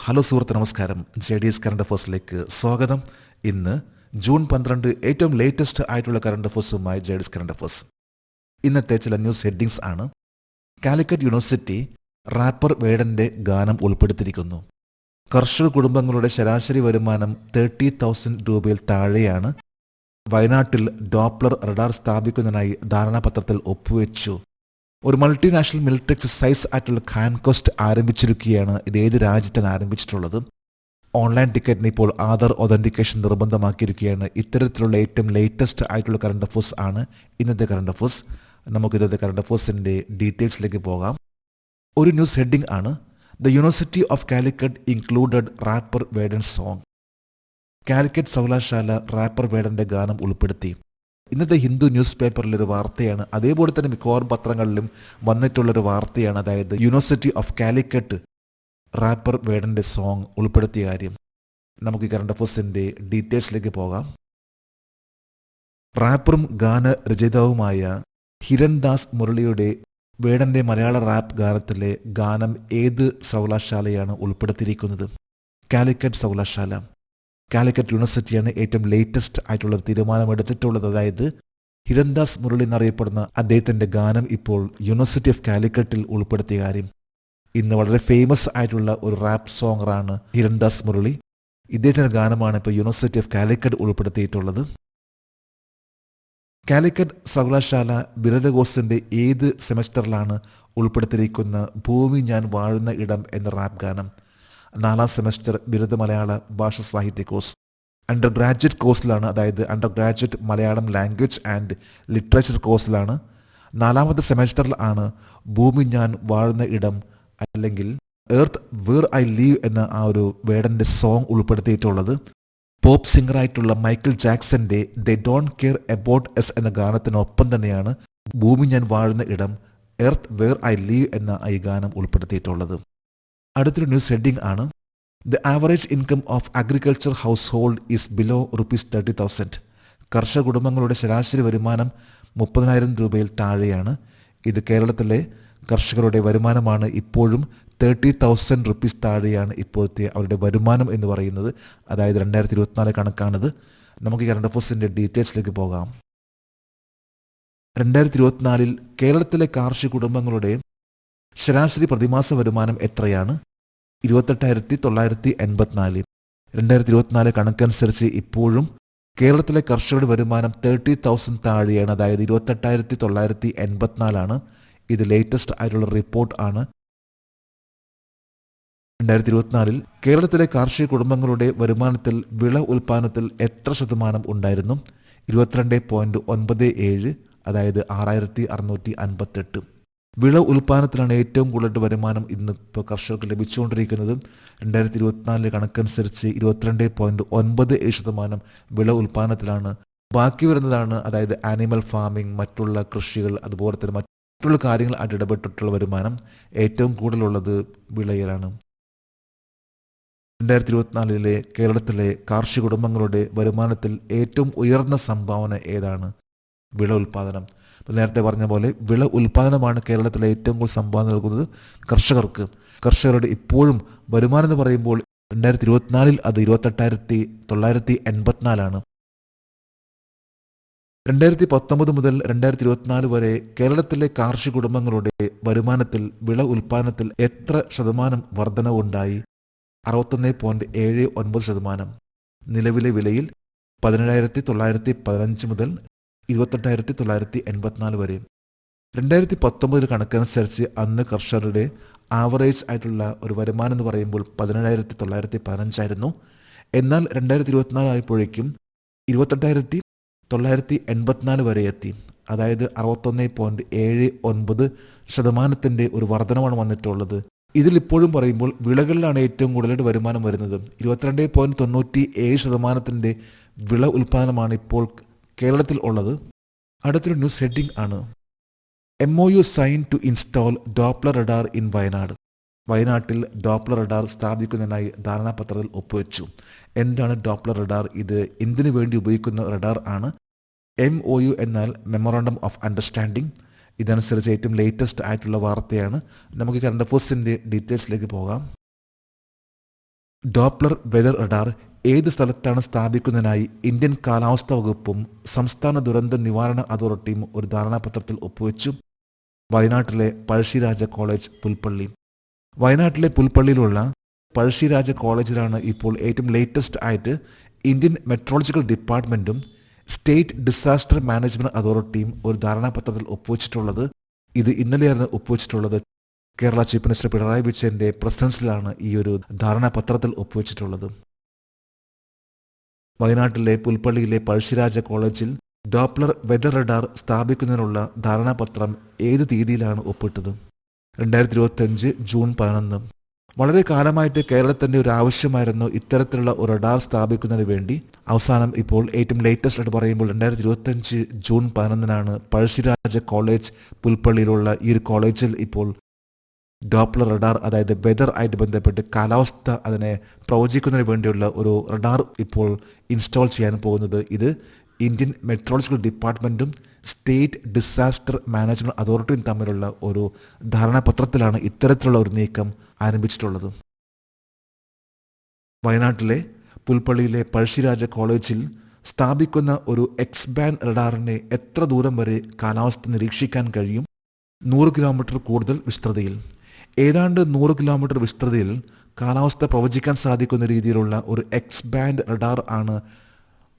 Hello സുഹൃത്ത്, നമസ്കാരം. JDS current അഫേഴ്സിലേക്ക് സ്വാഗതം. ഇന്ന് ജൂൺ 12 ഏറ്റവും ലേറ്റസ്റ്റ് ആയിട്ടുള്ള കറണ്ട് അഫേഴ്സുമായി JDS കറണ്ട് അഫേഴ്സ്. ഇന്നത്തെ ചില ന്യൂസ് ഹെഡിങ്സ് ആണ്. കാലിക്കറ്റ് യൂണിവേഴ്സിറ്റി റാപ്പർ വേടന്റെ ഗാനം ഉൾപ്പെടുത്തിയിരിക്കുന്നു. കർഷക കുടുംബങ്ങളുടെ ശരാശരി വരുമാനം 30,000 രൂപയിൽ താഴെയാണ്. വയനാട്ടിൽ ഡോപ്ലർ റഡാർ സ്ഥാപിക്കുന്നതിനായി ധാരണാപത്രത്തിൽ ഒപ്പുവെച്ചു. ഒരു മൾട്ടിനാഷണൽ മിലിറ്ററി എക്സസൈസ് ആയിട്ടുള്ള ഖാൻകോസ്റ്റ് ആരംഭിച്ചിരിക്കുകയാണ്. ഇത് ഏത് രാജ്യത്താണ് ആരംഭിച്ചിട്ടുള്ളത്? ഓൺലൈൻ ടിക്കറ്റിന് ഇപ്പോൾ ആധാർ ഒതന്റിക്കേഷൻ നിർബന്ധമാക്കിയിരിക്കുകയാണ്. ഇത്തരത്തിലുള്ള ഏറ്റവും ലേറ്റസ്റ്റ് ആയിട്ടുള്ള കറണ്ട് അഫേഴ്സ് ആണ് ഇന്നത്തെ കറണ്ട് അഫേഴ്സ്. നമുക്ക് ഇന്നത്തെ കറണ്ട് അഫേഴ്സിന്റെ ഡീറ്റെയിൽസിലേക്ക് പോകാം. ഒരു ന്യൂസ് ഹെഡിംഗ് ആണ്: the university of Calicut included rapper Vedan song. Calicut സർവകലാശാല റാപ്പർ വേഡന്റെ ഗാനം ഉൾപ്പെടുത്തി. ഇന്നത്തെ ഹിന്ദു ന്യൂസ് പേപ്പറിലൊരു വാർത്തയാണ്. അതേപോലെ തന്നെ മിക്കവാറും പത്രങ്ങളിലും വന്നിട്ടുള്ളൊരു വാർത്തയാണ്. അതായത് യൂണിവേഴ്സിറ്റി ഓഫ് കാലിക്കറ്റ് റാപ്പർ വേഡന്റെ സോങ് ഉൾപ്പെടുത്തിയ കാര്യം. നമുക്ക് ഈ കറണ്ട് അഫേഴ്സിന്റെ ഡീറ്റെയിൽസിലേക്ക് പോകാം. റാപ്പറും ഗാനരചയിതാവുമായ ഹിരൺദാസ് മുരളിയുടെ വേടന്റെ മലയാള റാപ്പ് ഗാനത്തിലെ ഗാനം ഏത് സർവകലാശാലയാണ് ഉൾപ്പെടുത്തിയിരിക്കുന്നത്? കാലിക്കറ്റ് സർവകലാശാല. കാലിക്കറ്റ് യൂണിവേഴ്സിറ്റിയാണ് ഏറ്റവും ലേറ്റസ്റ്റ് ആയിട്ടുള്ള ഒരു തീരുമാനമെടുത്തിട്ടുള്ളത്. അതായത് ഹിരൺദാസ് മുരളി എന്നറിയപ്പെടുന്ന അദ്ദേഹത്തിന്റെ ഗാനം ഇപ്പോൾ യൂണിവേഴ്സിറ്റി ഓഫ് കാലിക്കറ്റിൽ ഉൾപ്പെടുത്തിയ കാര്യം. ഇന്ന് വളരെ ഫേമസ് ആയിട്ടുള്ള ഒരു റാപ്പ് സോങ്ങറാണ് ഹിരൺദാസ് മുരളി. ഇദ്ദേഹത്തിന്റെ ഗാനമാണ് ഇപ്പോൾ യൂണിവേഴ്സിറ്റി ഓഫ് കാലിക്കറ്റ് ഉൾപ്പെടുത്തിയിട്ടുള്ളത്. കാലിക്കറ്റ് സർവകലാശാല ബിരുദ കോഴ്സിന്റെ ഏത് സെമസ്റ്ററിലാണ് ഉൾപ്പെടുത്തിയിരിക്കുന്ന ഭൂമി ഞാൻ വാഴുന്ന ഇടം എന്ന റാപ്പ് ഗാനം? 4ാം സെമസ്റ്റർ ബിരുദ മലയാള ഭാഷ സാഹിത്യ കോഴ്സ്. അണ്ടർ ഗ്രാജുവേറ്റ് കോഴ്സിലാണ്. അതായത് undergraduate Malayalam language and literature കോഴ്സിലാണ്. 4ാമത്തെ സെമസ്റ്ററിൽ ആണ് ഭൂമി ഞാൻ വാഴുന്ന ഇടം അല്ലെങ്കിൽ എർത്ത് വേർ ഐ ലീവ് എന്ന ആ ഒരു വേടന്റെ സോങ് ഉൾപ്പെടുത്തിയിട്ടുള്ളത്. പോപ്പ് സിംഗറായിട്ടുള്ള മൈക്കിൾ ജാക്സന്റെ they don't care about us എന്ന ഗാനത്തിനൊപ്പം തന്നെയാണ് ഭൂമി ഞാൻ വാഴുന്ന ഇടം എർത്ത് വേർ ഐ ലീവ് എന്ന ഈ ഗാനം ഉൾപ്പെടുത്തിയിട്ടുള്ളത്. അടുത്തൊരു ന്യൂസ് ഹെഡിംഗ് ആണ്: the average income of agriculture house hold is below ₹30,000. കർഷക കുടുംബങ്ങളുടെ ശരാശരി വരുമാനം 30,000 രൂപയിൽ താഴെയാണ്. ഇത് കേരളത്തിലെ കർഷകരുടെ വരുമാനമാണ്. ഇപ്പോഴും 30,000 റുപ്പീസ് താഴെയാണ് ഇപ്പോഴത്തെ അവരുടെ വരുമാനം എന്ന് പറയുന്നത്. അതായത് 2024 കണക്കാണിത്. നമുക്ക് ഈ കറണ്ട് അഫേഴ്സിന്റെ ഡീറ്റെയിൽസിലേക്ക് പോകാം. 2024 കേരളത്തിലെ കാർഷിക കുടുംബങ്ങളുടെ ശരാശരി പ്രതിമാസ വരുമാനം എത്രയാണ്? 28,984. 2024 കണക്കനുസരിച്ച് ഇപ്പോഴും കേരളത്തിലെ കർഷകരുടെ വരുമാനം 30,000 താഴെയാണ്. അതായത് 28,984 ഇത് ലേറ്റസ്റ്റ് ആയിട്ടുള്ള റിപ്പോർട്ട് ആണ്. 2024 കേരളത്തിലെ കാർഷിക കുടുംബങ്ങളുടെ വരുമാനത്തിൽ വിള ഉൽപാദനത്തിൽ എത്ര ശതമാനം ഉണ്ടായിരുന്നു? 22.97, അതായത് 6,658. വിള ഉൽപാദനത്തിലാണ് ഏറ്റവും കൂടുതൽ വരുമാനം ഇന്ന് ഇപ്പോൾ കർഷകർക്ക് ലഭിച്ചുകൊണ്ടിരിക്കുന്നത്. 2024 കണക്കനുസരിച്ച് 22.97% വിള ഉൽപാദനത്തിലാണ്. ബാക്കി വരുന്നതാണ് അതായത് ആനിമൽ ഫാമിംഗ്, മറ്റുള്ള കൃഷികൾ, അതുപോലെ തന്നെ മറ്റുള്ള കാര്യങ്ങളായിട്ട് ഇടപെട്ടിട്ടുള്ള വരുമാനം ഏറ്റവും കൂടുതലുള്ളത് വിളയിലാണ്. 2024 കേരളത്തിലെ കാർഷിക കുടുംബങ്ങളുടെ വരുമാനത്തിൽ ഏറ്റവും ഉയർന്ന സംഭാവന ഏതാണ്? വിള ഉൽപാദനം. നേരത്തെ പറഞ്ഞ പോലെ വിള ഉൽപാദനമാണ് കേരളത്തിലെ ഏറ്റവും കൂടുതൽ സംഭാവന നൽകുന്നത് കർഷകർക്ക്. കർഷകരുടെ ഇപ്പോഴും വരുമാനം എന്ന് പറയുമ്പോൾ 2024 അത് 28,984. 2019 മുതൽ 2024 വരെ കേരളത്തിലെ കാർഷിക കുടുംബങ്ങളുടെ വരുമാനത്തിൽ വിള ഉൽപാദനത്തിൽ എത്ര ശതമാനം വർധനവുണ്ടായി? 61.79%. നിലവിലെ വിലയിൽ 17,915 മുതൽ 28,984 വരെ. 2019 കണക്കനുസരിച്ച് അന്ന് കർഷകരുടെ ആവറേജ് ആയിട്ടുള്ള ഒരു വരുമാനം എന്ന് പറയുമ്പോൾ 17,915 ആയിരുന്നു. എന്നാൽ 2024 ആയപ്പോഴേക്കും 28,984 വരെ എത്തി. അതായത് 61.79% ഒരു വർധനമാണ് വന്നിട്ടുള്ളത്. ഇതിലിപ്പോഴും പറയുമ്പോൾ വിളകളിലാണ് ഏറ്റവും കൂടുതൽ വരുമാനം വരുന്നത്. 22.97% വിള ഉൽപാദനമാണ് ഇപ്പോൾ കേരളത്തിൽ ഉള്ളത്. അടുത്തൊരു ന്യൂസ് ഹെഡിംഗ് ആണ്: MOU sign to install Doppler radar in Wayanad. വയനാട്ടിൽ ഡോപ്ലർ റഡാർ സ്ഥാപിക്കുന്നതിനായി ധാരണാപത്രത്തിൽ ഒപ്പുവെച്ചു. എന്താണ് ഡോപ്ലർ റഡാർ? ഇത് എന്തിനു വേണ്ടി ഉപയോഗിക്കുന്ന റഡാർ ആണ്. MOU എന്നാൽ മെമ്മോറാണ്ടം ഓഫ് അണ്ടർസ്റ്റാൻഡിംഗ്. ഇതനുസരിച്ച് ഏറ്റവും ലേറ്റസ്റ്റ് ആയിട്ടുള്ള വാർത്തയാണ്. നമുക്ക് കറണ്ട് അഫേഴ്സിന്റെ ഡീറ്റെയിൽസിലേക്ക് പോകാം. ഡോപ്ലർ വെതർ റഡാർ ഏത് സ്ഥലത്താണ് സ്ഥാപിക്കുന്നതിനായി ഇന്ത്യൻ കാലാവസ്ഥാ വകുപ്പും സംസ്ഥാന ദുരന്ത നിവാരണ അതോറിറ്റിയും ഒരു ധാരണാപത്രത്തിൽ ഒപ്പുവെച്ചു. വയനാട്ടിലെ പഴശ്ശിരാജ കോളേജ്, പുൽപ്പള്ളി. വയനാട്ടിലെ പുൽപ്പള്ളിയിലുള്ള പഴശ്ശിരാജ കോളേജിലാണ് ഇപ്പോൾ ഏറ്റവും ലേറ്റസ്റ്റ് ആയിട്ട് ഇന്ത്യൻ മെട്രോളജിക്കൽ ഡിപ്പാർട്ട്മെന്റും സ്റ്റേറ്റ് ഡിസാസ്റ്റർ മാനേജ്മെന്റ് അതോറിറ്റിയും ഒരു ധാരണാപത്രത്തിൽ ഒപ്പുവെച്ചിട്ടുള്ളത്. ഇത് ഇന്നലെയാണ് ഒപ്പുവെച്ചിട്ടുള്ളത്. കേരള ചീഫ് മിനിസ്റ്റർ പിണറായി വിജയന്റെ പ്രസൻസിലാണ് ഈ ഒരു ധാരണാപത്രത്തിൽ ഒപ്പുവെച്ചിട്ടുള്ളത്. വയനാട്ടിലെ പുൽപ്പള്ളിയിലെ പഴശ്ശിരാജ കോളേജിൽ ഡോപ്ലർ വെതർ റഡാർ സ്ഥാപിക്കുന്നതിനുള്ള ധാരണാപത്രം ഏത് തീയതിയിലാണ് ഒപ്പിട്ടത്? 2025 ജൂൺ 11. വളരെ കാലമായിട്ട് കേരളത്തിന്റെ ഒരു ആവശ്യമായിരുന്നു ഇത്തരത്തിലുള്ള ഒരു റഡാർ സ്ഥാപിക്കുന്നതിന് വേണ്ടി. അവസാനം ഇപ്പോൾ ഏറ്റവും ലേറ്റസ്റ്റ് ആയിട്ട് പറയുമ്പോൾ 2025 ജൂൺ 11 പഴശ്ശിരാജ കോളേജ് പുൽപ്പള്ളിയിലുള്ള ഈ ഒരു കോളേജിൽ ഇപ്പോൾ ഡോപ്ലർ റഡാർ, അതായത് വെതർ ആയിട്ട് ബന്ധപ്പെട്ട് കാലാവസ്ഥ അതിനെ പ്രവചിക്കുന്നതിന് വേണ്ടിയുള്ള ഒരു റഡാർ ഇപ്പോൾ ഇൻസ്റ്റാൾ ചെയ്യാൻ പോകുന്നത്. ഇത് ഇന്ത്യൻ മെട്രോളജിക്കൽ ഡിപ്പാർട്ട്മെന്റും സ്റ്റേറ്റ് ഡിസാസ്റ്റർ മാനേജ്മെന്റ് അതോറിറ്റിയും തമ്മിലുള്ള ഒരു ധാരണാപത്രത്തിലാണ് ഇത്തരത്തിലുള്ള ഒരു നീക്കം ആരംഭിച്ചിട്ടുള്ളത്. വയനാട്ടിലെ പുൽപ്പള്ളിയിലെ പഴശ്ശിരാജ കോളേജിൽ സ്ഥാപിക്കുന്ന ഒരു എക്സ്ബാൻഡ് റഡാറിനെ എത്ര ദൂരം വരെ കാലാവസ്ഥ നിരീക്ഷിക്കാൻ കഴിയും? 100 കിലോമീറ്റർ കൂടുതൽ വിസ്തൃതിയിൽ. ഏതാണ്ട് 100 കിലോമീറ്റർ വിസ്തൃതിയിൽ കാലാവസ്ഥ പ്രവചിക്കാൻ സാധിക്കുന്ന രീതിയിലുള്ള ഒരു എക്സ്ബാൻഡ് റഡാർ ആണ്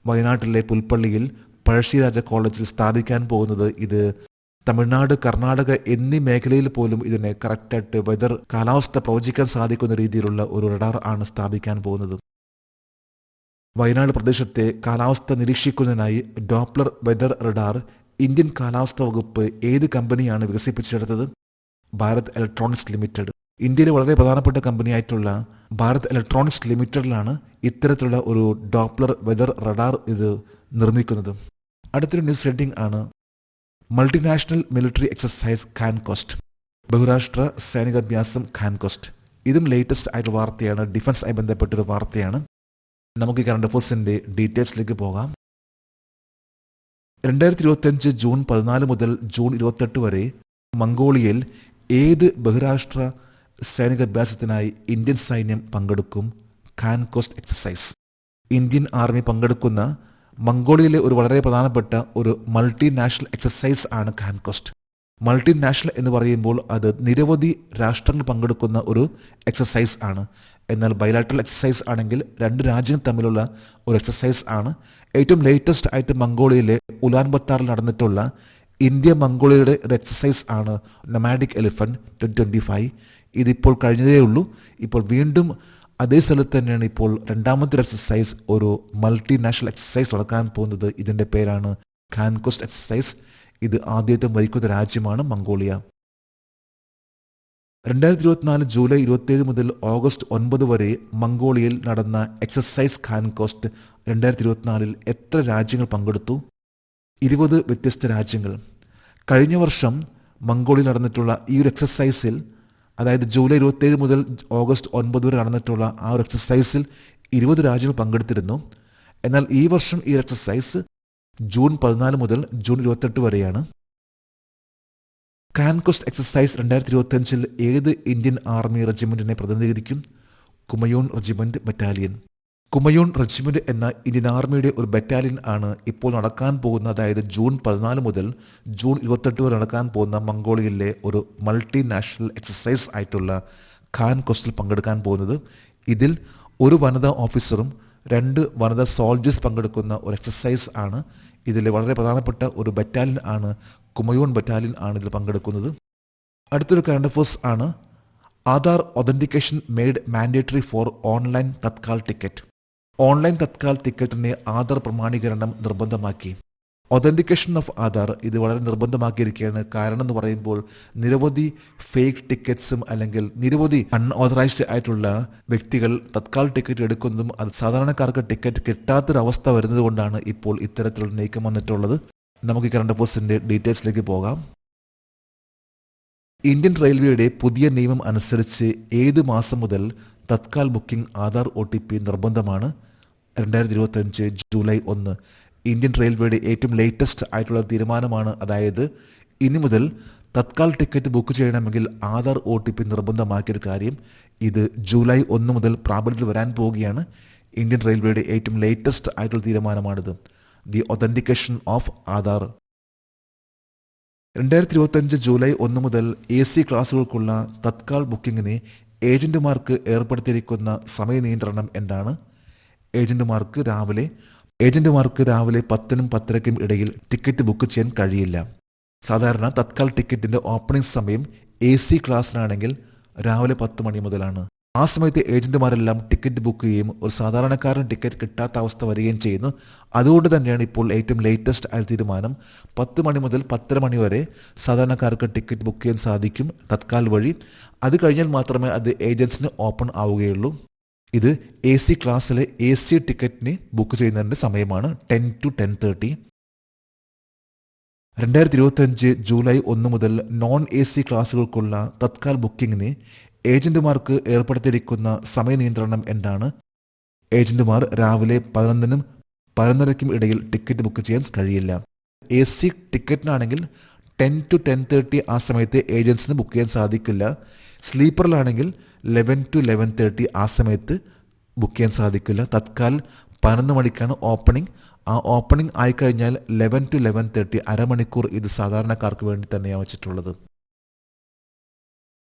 വയനാട്ടിലെ പുൽപ്പള്ളിയിൽ പഴശ്ശിരാജ കോളേജിൽ സ്ഥാപിക്കാൻ പോകുന്നത്. ഇത് തമിഴ്നാട്, കർണാടക എന്നീ മേഖലയിൽ പോലും ഇതിനെ കറക്റ്റായിട്ട് വെതർ കാലാവസ്ഥ പ്രവചിക്കാൻ സാധിക്കുന്ന രീതിയിലുള്ള ഒരു റഡാർ ആണ് സ്ഥാപിക്കാൻ പോകുന്നത്. വയനാട് പ്രദേശത്തെ കാലാവസ്ഥ നിരീക്ഷിക്കുന്നതിനായി ഡോപ്ലർ വെതർ റഡാർ ഇന്ത്യൻ കാലാവസ്ഥാ വകുപ്പ് ഏത് കമ്പനിയാണ് വികസിപ്പിച്ചെടുത്തത്? Bharat electronics limited. ഇന്ത്യയിലെ വളരെ പ്രധാനപ്പെട്ട കമ്പനിയായിട്ടുള്ള ഭാരത് ഇലക്ട്രോണിക്സ് ലിമിറ്റഡിലാണ് ഇത്തരത്തിലുള്ള ഒരു ഡോപ്ലർ വെതർ റഡാർ ഇത് നിർമ്മിക്കുന്നത്. അടുത്തൊരു ന്യൂസ് ഹെഡിംഗ് ആണ് മൾട്ടിനാഷണൽ മിലിറ്ററി എക്സസൈസ് ഖാൻകോസ്റ്റ്. ബഹുരാഷ്ട്ര സൈനികാഭ്യാസം ഖാൻകോസ്റ്റ്. ഇതും ലേറ്റസ്റ്റ് ആയിട്ടുള്ള വാർത്തയാണ്, ഡിഫൻസ് ആയി ബന്ധപ്പെട്ടൊരു വാർത്തയാണ്. നമുക്ക് ഈ കറണ്ട് അഫയേഴ്സിന്റെ ഡീറ്റെയിൽസിലേക്ക് പോകാം. 2025 ജൂൺ 14 മുതൽ ജൂൺ 28 വരെ മംഗോളിയയിൽ ഏത് ബഹുരാഷ്ട്ര സൈനികാഭ്യാസത്തിനായി ഇന്ത്യൻ സൈന്യം പങ്കെടുക്കും? ഖാൻകോസ്റ്റ് എക്സസൈസ്. ഇന്ത്യൻ ആർമി പങ്കെടുക്കുന്ന മംഗോളിയയിലെ ഒരു വളരെ പ്രധാനപ്പെട്ട ഒരു മൾട്ടിനാഷണൽ എക്സസൈസ് ആണ് ഖാൻകോസ്റ്റ്. മൾട്ടിനാഷണൽ എന്ന് പറയുമ്പോൾ അത് നിരവധി രാഷ്ട്രങ്ങൾ പങ്കെടുക്കുന്ന ഒരു എക്സസൈസ് ആണ്. എന്നാൽ ബൈലാറ്ററൽ എക്സസൈസ് ആണെങ്കിൽ 2 രാജ്യങ്ങൾ തമ്മിലുള്ള ഒരു എക്സസൈസ് ആണ്. ഏറ്റവും ലേറ്റസ്റ്റ് ആയിട്ട് മംഗോളിയയിലെ ഉലാൻബത്താറിൽ നടന്നിട്ടുള്ള ഇന്ത്യ മംഗോളിയയുടെ ഒരു എക്സസൈസ് ആണ് നൊമാഡിക് എലിഫന്റ് 2025. ഇതിപ്പോൾ കഴിഞ്ഞതേ ഉള്ളൂ. ഇപ്പോൾ വീണ്ടും അതേ സ്ഥലത്ത് തന്നെയാണ് ഇപ്പോൾ രണ്ടാമത്തെ എക്സസൈസ്, ഒരു മൾട്ടിനാഷണൽ എക്സസൈസ് നടക്കാൻ പോകുന്നത്. ഇതിന്റെ പേരാണ് ഖാൻകോസ്റ്റ് എക്സസൈസ്. ഇത് ആദ്യത്തെ വഹിക്കുന്ന രാജ്യമാണ് മംഗോളിയ. 2024 ജൂലൈ 27 മുതൽ ഓഗസ്റ്റ് 9 വരെ മംഗോളിയയിൽ നടന്ന എക്സസൈസ് ഖാൻകോസ്റ്റ് 2024 എത്ര രാജ്യങ്ങൾ പങ്കെടുത്തു? 20 വ്യത്യസ്ത രാജ്യങ്ങൾ. കഴിഞ്ഞ വർഷം മംഗോളിയയിൽ നടന്നിട്ടുള്ള ഈ ഒരു എക്സസൈസിൽ, അതായത് ജൂലൈ 27 മുതൽ ഓഗസ്റ്റ് 9 വരെ നടന്നിട്ടുള്ള ആ ഒരു എക്സസൈസിൽ 20 രാജ്യങ്ങൾ പങ്കെടുത്തിരുന്നു. എന്നാൽ ഈ വർഷം ഈ എക്സസൈസ് ജൂൺ 14 മുതൽ ജൂൺ 28 വരെയാണ്. ഖാൻകോസ്റ്റ് എക്സസൈസ് 2025 ഏത് ഇന്ത്യൻ ആർമി റെജിമെന്റിനെ പ്രതിനിധീകരിക്കും? Kumaon regiment battalion. Kumaon regiment എന്ന ഇന്ത്യൻ ആർമിയുടെ ഒരു ബറ്റാലിയൻ ആണ് ഇപ്പോൾ നടക്കാൻ പോകുന്ന, അതായത് ജൂൺ 14 മുതൽ ജൂൺ 28 വരെ നടക്കാൻ പോകുന്ന മംഗോളിയയിലെ ഒരു മൾട്ടിനാഷണൽ എക്സസൈസ് ആയിട്ടുള്ള ഖാൻകോസ്റ്റിൽ പങ്കെടുക്കാൻ പോകുന്നത്. ഇതിൽ ഒരു വനിതാ ഓഫീസറും 2 വനിതാ സോൾജേഴ്സ് പങ്കെടുക്കുന്ന ഒരു എക്സസൈസ് ആണ്. ഇതിലെ വളരെ പ്രധാനപ്പെട്ട ഒരു ബറ്റാലിയൻ ആണ് കുമയൂൺ ബറ്റാലിയൻ ആണ് ഇതിൽ പങ്കെടുക്കുന്നത്. അടുത്തൊരു കറണ്ട് അഫയേഴ്സ് ആണ് Aadhaar authentication made mandatory for online Tatkal ticket. Online Tatkal ടിക്കറ്റിനെ ആധാർ പ്രമാണീകരണം നിർബന്ധമാക്കി. ഒതന്റിക്കേഷൻ ഓഫ് ആധാർ ഇത് വളരെ നിർബന്ധമാക്കിയിരിക്കുകയാണ്. കാരണം എന്ന് പറയുമ്പോൾ നിരവധി ഫേക്ക് ടിക്കറ്റ്സും അല്ലെങ്കിൽ നിരവധി അൺഓതറൈസ്ഡ് ആയിട്ടുള്ള വ്യക്തികൾ തത്കാൽ ടിക്കറ്റ് എടുക്കുന്നതും അത് സാധാരണക്കാർക്ക് ടിക്കറ്റ് കിട്ടാത്തൊരവസ്ഥ വരുന്നത് കൊണ്ടാണ് ഇപ്പോൾ ഇത്തരത്തിലുള്ള നീക്കം വന്നിട്ടുള്ളത്. നമുക്ക് ഈ കറണ്ട് അഫയേഴ്സിന്റെ ഡീറ്റെയിൽസിലേക്ക് പോകാം. ഇന്ത്യൻ റെയിൽവേയുടെ പുതിയ നിയമം അനുസരിച്ച് ഏത് മാസം മുതൽ തത്കാൽ ബുക്കിംഗ് ആധാർ OTP നിർബന്ധമാണ്? 2025 ജൂലൈ 1. ഇന്ത്യൻ റെയിൽവേയുടെ ഏറ്റവും ലേറ്റസ്റ്റ് ആയിട്ടുള്ള തീരുമാനമാണ്. അതായത് ഇനി മുതൽ തത്കാൽ ടിക്കറ്റ് ബുക്ക് ചെയ്യണമെങ്കിൽ ആധാർ OTP നിർബന്ധമാക്കിയൊരു കാര്യം ഇത് ജൂലൈ 1 മുതൽ പ്രാബല്യത്തിൽ വരാൻ പോവുകയാണ്. ഇന്ത്യൻ റെയിൽവേയുടെ ഏറ്റവും ലേറ്റസ്റ്റ് ആയിട്ടുള്ള തീരുമാനമാണിത്. The authentication of Aadhaar. 2025 July 1 മുതൽ AC ക്ലാസുകൾക്കുള്ള തത്കാൽ ബുക്കിങ്ങിന് ഏജന്റുമാർക്ക് ഏർപ്പെടുത്തിയിരിക്കുന്ന സമയ നിയന്ത്രണം എന്താണ്? ഏജന്റുമാർക്ക് രാവിലെ 10നും 10:30ക്കും ഇടയിൽ ടിക്കറ്റ് ബുക്ക് ചെയ്യാൻ കഴിയില്ല. സാധാരണ തത്കാൽ ടിക്കറ്റിന്റെ ഓപ്പണിംഗ് സമയം AC ക്ലാസ്സിനാണെങ്കിൽ രാവിലെ 10 മണി മുതലാണ്. ആ സമയത്ത് ഏജന്റുമാരെല്ലാം ടിക്കറ്റ് ബുക്ക് ചെയ്യുകയും ഒരു സാധാരണക്കാരന് ടിക്കറ്റ് കിട്ടാത്ത അവസ്ഥ വരികയും ചെയ്യുന്നു. അതുകൊണ്ട് തന്നെയാണ് ഇപ്പോൾ ഏറ്റവും ലേറ്റസ്റ്റ് ആയ തീരുമാനം 10 മണി മുതൽ 10:30 മണി വരെ സാധാരണക്കാർക്ക് ടിക്കറ്റ് ബുക്ക് ചെയ്യാൻ സാധിക്കും തത്കാൽ വഴി. അത് കഴിഞ്ഞാൽ മാത്രമേ അത് ഏജൻസിന് ഓപ്പൺ ആവുകയുള്ളൂ. ഇത് AC ക്ലാസ്സിലെ AC ടിക്കറ്റിന് ബുക്ക് ചെയ്യുന്നതിൻ്റെ സമയമാണ് 10 to 10:30. 2025 ജൂലൈ 1 മുതൽ നോൺ AC ക്ലാസുകൾക്കുള്ള തത്കാൽ ബുക്കിങ്ങിന് ഏജന്റുമാർക്ക് ഏർപ്പെടുത്തിയിരിക്കുന്ന സമയ നിയന്ത്രണം എന്താണ്? ഏജന്റുമാർ രാവിലെ 11നും 11:30ക്കും ഇടയിൽ ടിക്കറ്റ് ബുക്ക് ചെയ്യാൻ കഴിയില്ല. AC ടിക്കറ്റിനാണെങ്കിൽ 10 to 10:30 ആ സമയത്ത് ഏജൻസിന് ബുക്ക് ചെയ്യാൻ സാധിക്കില്ല. സ്ലീപ്പറിലാണെങ്കിൽ 11 to 11:30 ആ സമയത്ത് ബുക്ക് ചെയ്യാൻ സാധിക്കില്ല. തത്കാൽ 11 മണിക്കാണ് ഓപ്പണിംഗ്. ആ ഓപ്പണിംഗ് ആയിക്കഴിഞ്ഞാൽ 11 to 11:30 അരമണിക്കൂർ ഇത് സാധാരണക്കാർക്ക് വേണ്ടി തന്നെയാണ് വെച്ചിട്ടുള്ളത്.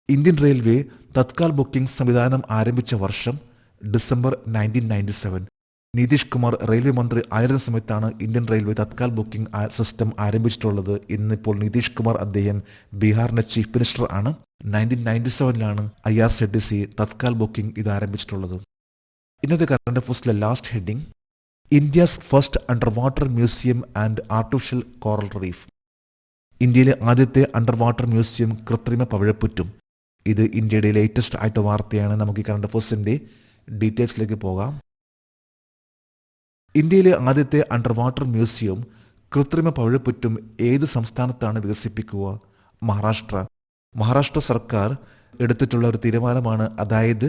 ഇന്ത്യൻ റെയിൽവേ തത്കാൽ ബുക്കിംഗ് സംവിധാനം ആരംഭിച്ച വർഷം ഡിസംബർ 1997. നിതീഷ് കുമാർ റെയിൽവേ മന്ത്രി ആയിരുന്ന സമയത്താണ് Indian railway Tatkal booking system ആരംഭിച്ചിട്ടുള്ളത്. ഇന്നിപ്പോൾ നിതീഷ് കുമാർ അദ്ദേഹം ബീഹാറിന്റെ ചീഫ് മിനിസ്റ്റർ ആണ്. 1997ലാണ് IRCTC തത്കാൽ ബുക്കിംഗ് ഇത് ആരംഭിച്ചിട്ടുള്ളത്. ഇന്നത്തെ കറണ്ട് അഫയേഴ്സിലെ last heading India's first under water museum and artificial coral reef. ഇന്ത്യയിലെ ആദ്യത്തെ അണ്ടർ വാട്ടർ മ്യൂസിയം കൃത്രിമ പവിഴപ്പുറ്റും. ഇത് ഇന്ത്യയുടെ ലേറ്റസ്റ്റ് ആയിട്ട് വാർത്തയാണ്. നമുക്ക് ഈ കറണ്ട് അഫയേഴ്സിന്റെ ഡീറ്റെയിൽസിലേക്ക് പോകാം. ഇന്ത്യയിലെ ആദ്യത്തെ അണ്ടർ വാട്ടർ മ്യൂസിയം കൃത്രിമ പവിഴപ്പുറ്റും ഏത് സംസ്ഥാനത്താണ് വികസിപ്പിക്കുക? മഹാരാഷ്ട്ര സർക്കാർ എടുത്തിട്ടുള്ള ഒരു തീരുമാനമാണ്. അതായത്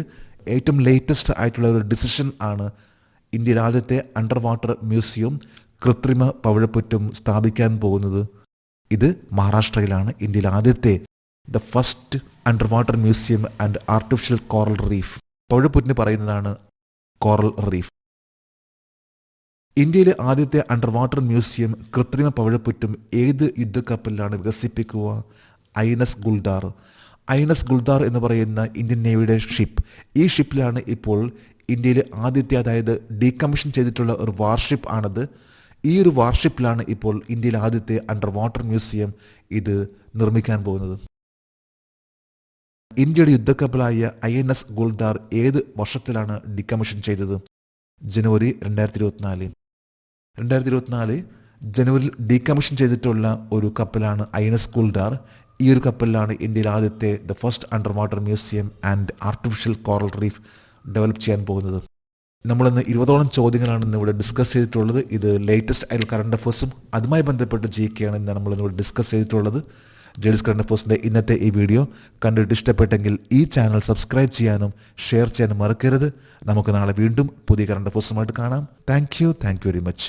ഏറ്റവും ലേറ്റസ്റ്റ് ആയിട്ടുള്ള ഒരു ഡിസിഷൻ ആണ്. ഇന്ത്യയിലെ ആദ്യത്തെ അണ്ടർ വാട്ടർ മ്യൂസിയം കൃത്രിമ പവിഴപ്പുറ്റും സ്ഥാപിക്കാൻ പോകുന്നത്. ഇത് മഹാരാഷ്ട്രയിലാണ്. ഇന്ത്യയിലെ ആദ്യത്തെ the first under water museum and artificial coral reef. പവിഴപ്പുറ്റിന് പറയുന്നതാണ് കോറൽ റീഫ്. ഇന്ത്യയിലെ ആദ്യത്തെ അണ്ടർ വാട്ടർ മ്യൂസിയം കൃത്രിമ പവിഴപ്പുറ്റും ഏത് യുദ്ധക്കപ്പലിലാണ് വികസിപ്പിക്കുക? INS ഗുൽദാർ എന്ന് പറയുന്ന ഇന്ത്യൻ നേവിയുടെ ഷിപ്പ്. ഈ ഷിപ്പിലാണ് ഇപ്പോൾ ഇന്ത്യയിലെ ആദ്യത്തെ, അതായത് ഡീകമ്മീഷൻ ചെയ്തിട്ടുള്ള ഒരു വാർഷിപ്പ് ആണത്. ഈ ഒരു വാർഷിപ്പിലാണ് ഇപ്പോൾ ഇന്ത്യയിലെ ആദ്യത്തെ അണ്ടർ വാട്ടർ മ്യൂസിയം ഇത് നിർമ്മിക്കാൻ പോകുന്നത്. ഇന്ത്യയുടെ യുദ്ധക്കപ്പലായ INS ഗുൽദാർ ഏത് വർഷത്തിലാണ് ഡീകമ്മീഷൻ ചെയ്തത്? ജനുവരി 2024 ജനുവരിയിൽ ഡീകമ്മീഷൻ ചെയ്തിട്ടുള്ള ഒരു കപ്പലാണ് INS ഗുൽദാർ. ഈ ഒരു കപ്പലിലാണ് ഇന്ത്യയിൽ ആദ്യത്തെ the first under water museum and artificial coral reef develop ചെയ്യാൻ പോകുന്നത്. നമ്മളിന്ന് 20ഓളം ചോദ്യങ്ങളാണ് ഇന്നിവിടെ ഡിസ്കസ് ചെയ്തിട്ടുള്ളത്. ഇത് ലേറ്റസ്റ്റ് ആയിട്ടുള്ള കറണ്ട് അഫയേഴ്സും അതുമായി ബന്ധപ്പെട്ട് GK-യാണ് ഇന്ന് നമ്മളിന്നിവിടെ ഡിസ്കസ് ചെയ്തിട്ടുള്ളത്. ജെഡിസ് കറണ്ട് അഫയേഴ്സിൻ്റെ ഇന്നത്തെ ഈ വീഡിയോ കണ്ടിട്ട് ഇഷ്ടപ്പെട്ടെങ്കിൽ ഈ ചാനൽ സബ്സ്ക്രൈബ് ചെയ്യാനും ഷെയർ ചെയ്യാനും മറക്കരുത്. നമുക്ക് നാളെ വീണ്ടും പുതിയ കറണ്ട് അഫയേഴ്സുമായിട്ട് കാണാം. Thank you very much.